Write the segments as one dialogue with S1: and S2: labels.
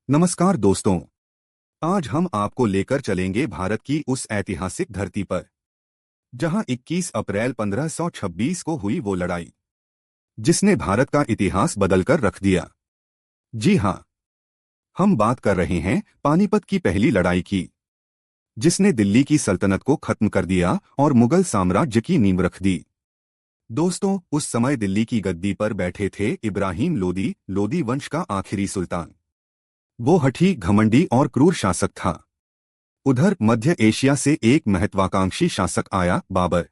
S1: नमस्कार दोस्तों। आज हम आपको लेकर चलेंगे भारत की उस ऐतिहासिक धरती पर जहां 21 अप्रैल 1526 को हुई वो लड़ाई जिसने भारत का इतिहास बदलकर रख दिया। जी हां, हम बात कर रहे हैं पानीपत की पहली लड़ाई की, जिसने दिल्ली की सल्तनत को खत्म कर दिया और मुगल साम्राज्य की नींव रख दी। दोस्तों, उस समय दिल्ली की गद्दी पर बैठे थे इब्राहिम लोदी, लोदी वंश का आखिरी सुल्तान। वो हठी, घमंडी और क्रूर शासक था। उधर मध्य एशिया से एक महत्वाकांक्षी शासक आया, बाबर।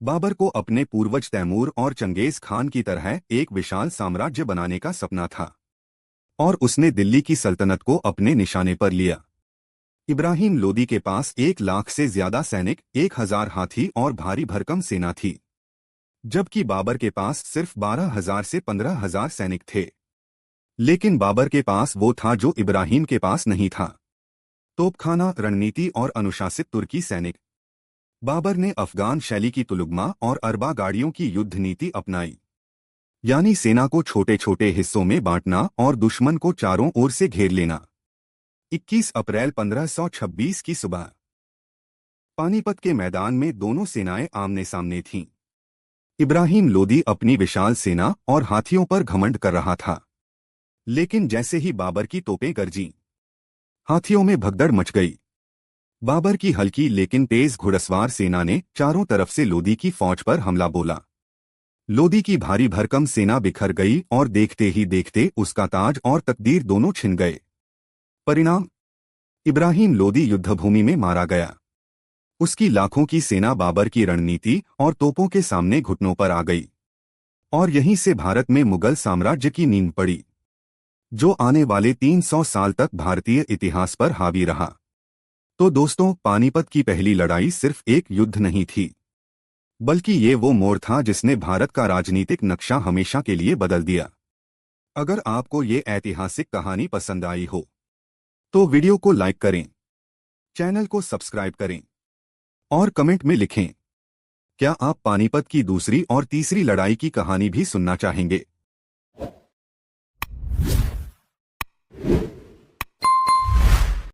S1: बाबर को अपने पूर्वज तैमूर और चंगेज खान की तरह एक विशाल साम्राज्य बनाने का सपना था और उसने दिल्ली की सल्तनत को अपने निशाने पर लिया। इब्राहिम लोदी के पास 1 लाख से ज्यादा सैनिक, 1000 हाथी और भारी भरकम सेना थी, जबकि बाबर के पास सिर्फ 12,000 से 15,000 सैनिक थे। लेकिन बाबर के पास वो था जो इब्राहिम के पास नहीं था: तोपखाना, रणनीति और अनुशासित तुर्की सैनिक। बाबर ने अफगान शैली की तुलुगमा और अरबा गाड़ियों की युद्ध नीति अपनाई, यानी सेना को छोटे छोटे हिस्सों में बांटना और दुश्मन को चारों ओर से घेर लेना। 21 अप्रैल 1526 की सुबह पानीपत के मैदान में दोनों सेनाएं आमने सामने थीं। इब्राहिम लोदी अपनी विशाल सेना और हाथियों पर घमंड कर रहा था, लेकिन जैसे ही बाबर की तोपें गरजीं, हाथियों में भगदड़ मच गई। बाबर की हल्की लेकिन तेज घुड़सवार सेना ने चारों तरफ से लोदी की फौज पर हमला बोला। लोदी की भारी भरकम सेना बिखर गई और देखते ही देखते उसका ताज और तकदीर दोनों छिन गए। परिणाम: इब्राहिम लोदी युद्धभूमि में मारा गया। उसकी लाखों की सेना बाबर की रणनीति और तोपों के सामने घुटनों पर आ गई और यहीं से भारत में मुगल साम्राज्य की नींव पड़ी, जो आने वाले 300 साल तक भारतीय इतिहास पर हावी रहा। तो दोस्तों, पानीपत की पहली लड़ाई सिर्फ एक युद्ध नहीं थी, बल्कि ये वो मोड़ था जिसने भारत का राजनीतिक नक्शा हमेशा के लिए बदल दिया। अगर आपको ये ऐतिहासिक कहानी पसंद आई हो तो वीडियो को लाइक करें, चैनल को सब्सक्राइब करें और कमेंट में लिखें, क्या आप पानीपत की दूसरी और तीसरी लड़ाई की कहानी भी सुनना चाहेंगे।